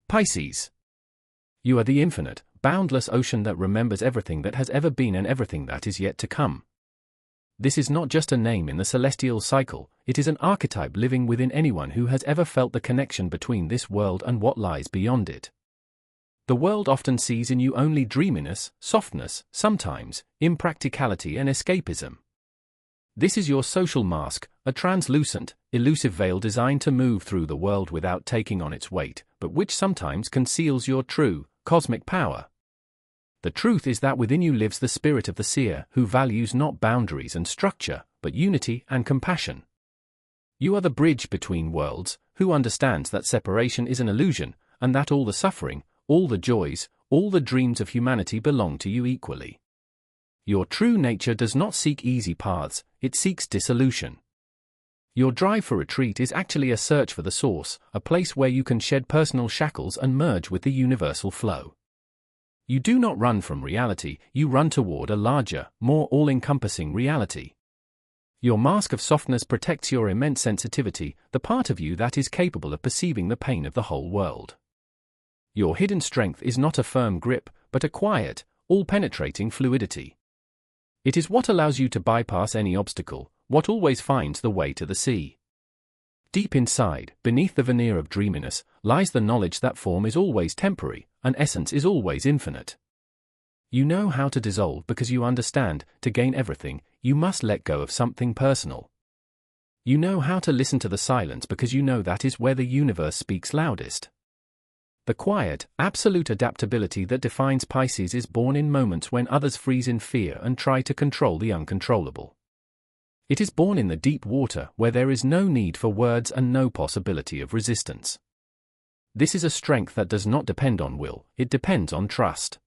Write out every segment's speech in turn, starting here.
Pisces. You are the infinite, boundless ocean that remembers everything that has ever been and everything that is yet to come. This is not just a name in the celestial cycle, it is an archetype living within anyone who has ever felt the connection between this world and what lies beyond it. The world often sees in you only dreaminess, softness, sometimes impracticality and escapism. This is your social mask, a translucent, elusive veil designed to move through the world without taking on its weight, but which sometimes conceals your true, cosmic power. The truth is that within you lives the spirit of the seer, who values not boundaries and structure, but unity and compassion. You are the bridge between worlds, who understands that separation is an illusion, and that all the suffering, all the joys, all the dreams of humanity belong to you equally. Your true nature does not seek easy paths, it seeks dissolution. Your drive for retreat is actually a search for the source, a place where you can shed personal shackles and merge with the universal flow. You do not run from reality, you run toward a larger, more all-encompassing reality. Your mask of softness protects your immense sensitivity, the part of you that is capable of perceiving the pain of the whole world. Your hidden strength is not a firm grip, but a quiet, all-penetrating fluidity. It is what allows you to bypass any obstacle, what always finds the way to the sea. Deep inside, beneath the veneer of dreaminess, lies the knowledge that form is always temporary, and essence is always infinite. You know how to dissolve because you understand, to gain everything, you must let go of something personal. You know how to listen to the silence because you know that is where the universe speaks loudest. The quiet, absolute adaptability that defines Pisces is born in moments when others freeze in fear and try to control the uncontrollable. It is born in the deep water where there is no need for words and no possibility of resistance. This is a strength that does not depend on will, it depends on trust.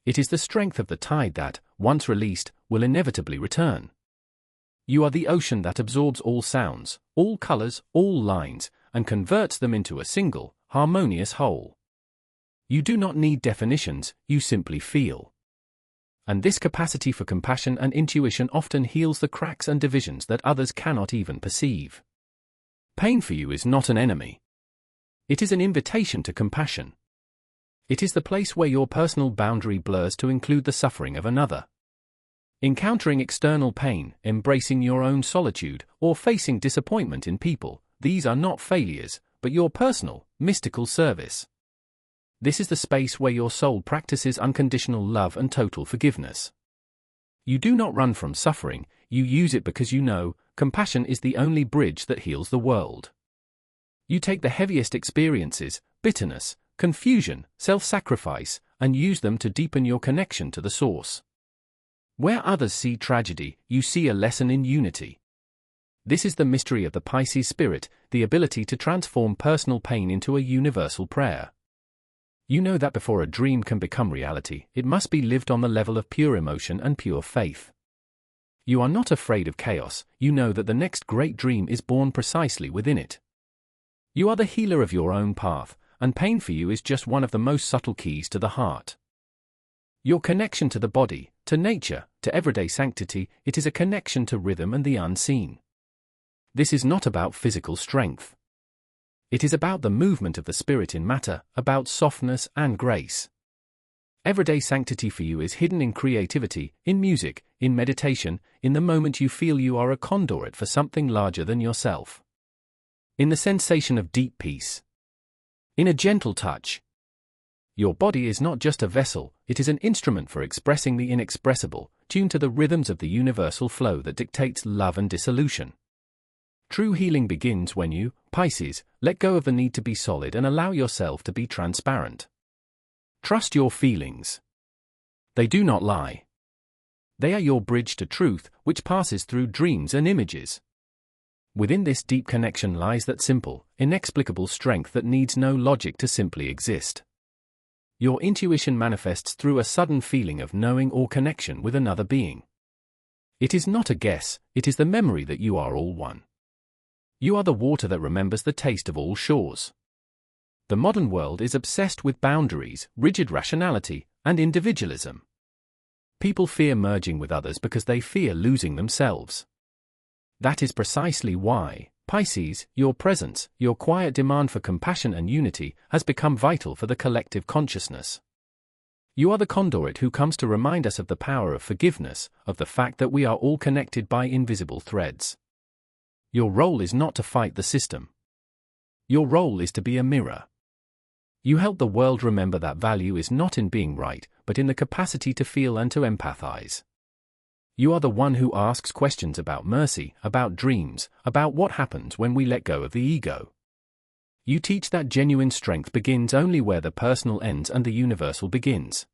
It is the strength of the tide that, once released, will inevitably return. You are the ocean that absorbs all sounds, all colors, all lines, and converts them into a single, harmonious whole. You do not need definitions, you simply feel. And this capacity for compassion and intuition often heals the cracks and divisions that others cannot even perceive. Pain for you is not an enemy. It is an invitation to compassion. It is the place where your personal boundary blurs to include the suffering of another. Encountering external pain, embracing your own solitude, or facing disappointment in people, these are not failures, but your personal, mystical service. This is the space where your soul practices unconditional love and total forgiveness. You do not run from suffering, you use it because you know, compassion is the only bridge that heals the world. You take the heaviest experiences, bitterness, confusion, self-sacrifice, and use them to deepen your connection to the source. Where others see tragedy, you see a lesson in unity. This is the mystery of the Pisces spirit, the ability to transform personal pain into a universal prayer. You know that before a dream can become reality, it must be lived on the level of pure emotion and pure faith. You are not afraid of chaos, you know that the next great dream is born precisely within it. You are the healer of your own path, and pain for you is just one of the most subtle keys to the heart. Your connection to the body, to nature, to everyday sanctity, it is a connection to rhythm and the unseen. This is not about physical strength. It is about the movement of the spirit in matter, about softness and grace. Everyday sanctity for you is hidden in creativity, in music, in meditation, in the moment you feel you are a conduit for something larger than yourself. In the sensation of deep peace. In a gentle touch. Your body is not just a vessel, it is an instrument for expressing the inexpressible, tuned to the rhythms of the universal flow that dictates love and dissolution. True healing begins when you, Pisces, let go of the need to be solid and allow yourself to be transparent. Trust your feelings. They do not lie. They are your bridge to truth, which passes through dreams and images. Within this deep connection lies that simple, inexplicable strength that needs no logic to simply exist. Your intuition manifests through a sudden feeling of knowing or connection with another being. It is not a guess, it is the memory that you are all one. You are the water that remembers the taste of all shores. The modern world is obsessed with boundaries, rigid rationality, and individualism. People fear merging with others because they fear losing themselves. That is precisely why, Pisces, your presence, your quiet demand for compassion and unity, has become vital for the collective consciousness. You are the conduit who comes to remind us of the power of forgiveness, of the fact that we are all connected by invisible threads. Your role is not to fight the system. Your role is to be a mirror. You help the world remember that value is not in being right, but in the capacity to feel and to empathize. You are the one who asks questions about mercy, about dreams, about what happens when we let go of the ego. You teach that genuine strength begins only where the personal ends and the universal begins.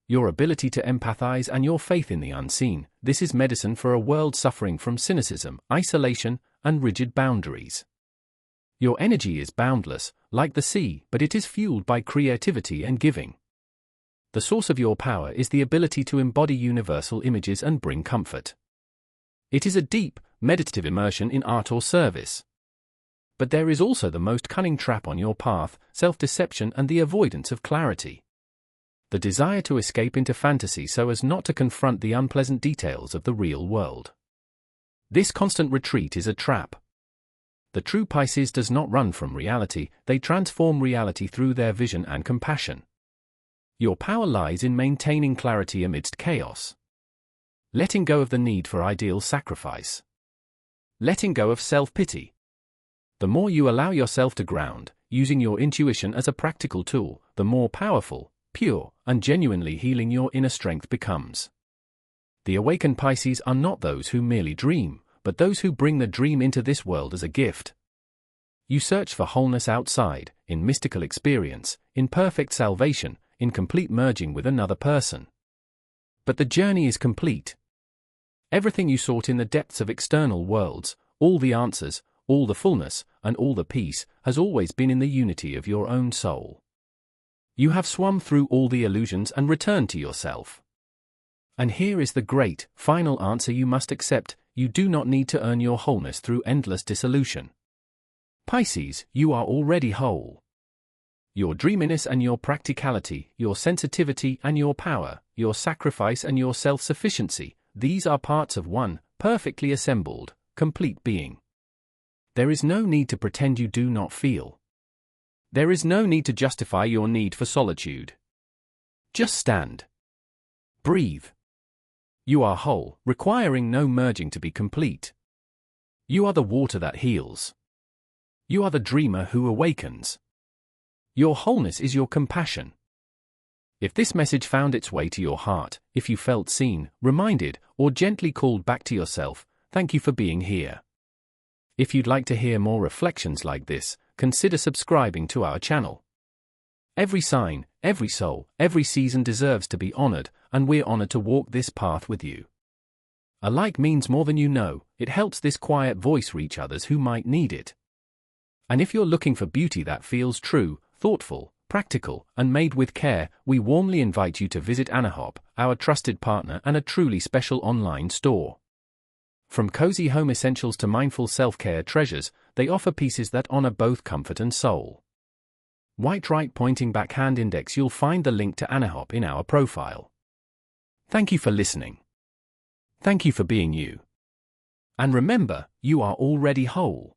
Your ability to empathize and your faith in the unseen, this is medicine for a world suffering from cynicism, isolation, and rigid boundaries. Your energy is boundless, like the sea, but it is fueled by creativity and giving. The source of your power is the ability to embody universal images and bring comfort. It is a deep, meditative immersion in art or service. But there is also the most cunning trap on your path, self-deception and the avoidance of clarity. The desire to escape into fantasy so as not to confront the unpleasant details of the real world. This constant retreat is a trap. The true Pisces does not run from reality, they transform reality through their vision and compassion. Your power lies in maintaining clarity amidst chaos. Letting go of the need for ideal sacrifice. Letting go of self-pity. The more you allow yourself to ground, using your intuition as a practical tool, the more powerful, pure, and genuinely healing your inner strength becomes. The awakened Pisces are not those who merely dream, but those who bring the dream into this world as a gift. You search for wholeness outside, in mystical experience, in perfect salvation, in complete merging with another person. But the journey is complete. Everything you sought in the depths of external worlds, all the answers, all the fullness, and all the peace, has always been in the unity of your own soul. You have swum through all the illusions and returned to yourself. And here is the great, final answer you must accept: you do not need to earn your wholeness through endless dissolution. Pisces, you are already whole. Your dreaminess and your practicality, your sensitivity and your power, your sacrifice and your self-sufficiency, these are parts of one, perfectly assembled, complete being. There is no need to pretend you do not feel. There is no need to justify your need for solitude. Just stand. Breathe. You are whole, requiring no merging to be complete. You are the water that heals. You are the dreamer who awakens. Your wholeness is your compassion. If this message found its way to your heart, if you felt seen, reminded, or gently called back to yourself, thank you for being here. If you'd like to hear more reflections like this, consider subscribing to our channel. Every sign, every soul, every season deserves to be honored, and we're honored to walk this path with you. A like means more than you know, it helps this quiet voice reach others who might need it. And if you're looking for beauty that feels true, thoughtful, practical, and made with care, we warmly invite you to visit Anahop, our trusted partner and a truly special online store. From cozy home essentials to mindful self-care treasures, they offer pieces that honor both comfort and soul. Right pointing back hand index. You'll find the link to Anahop in our profile. Thank you for listening. Thank you for being you. And remember, you are already whole.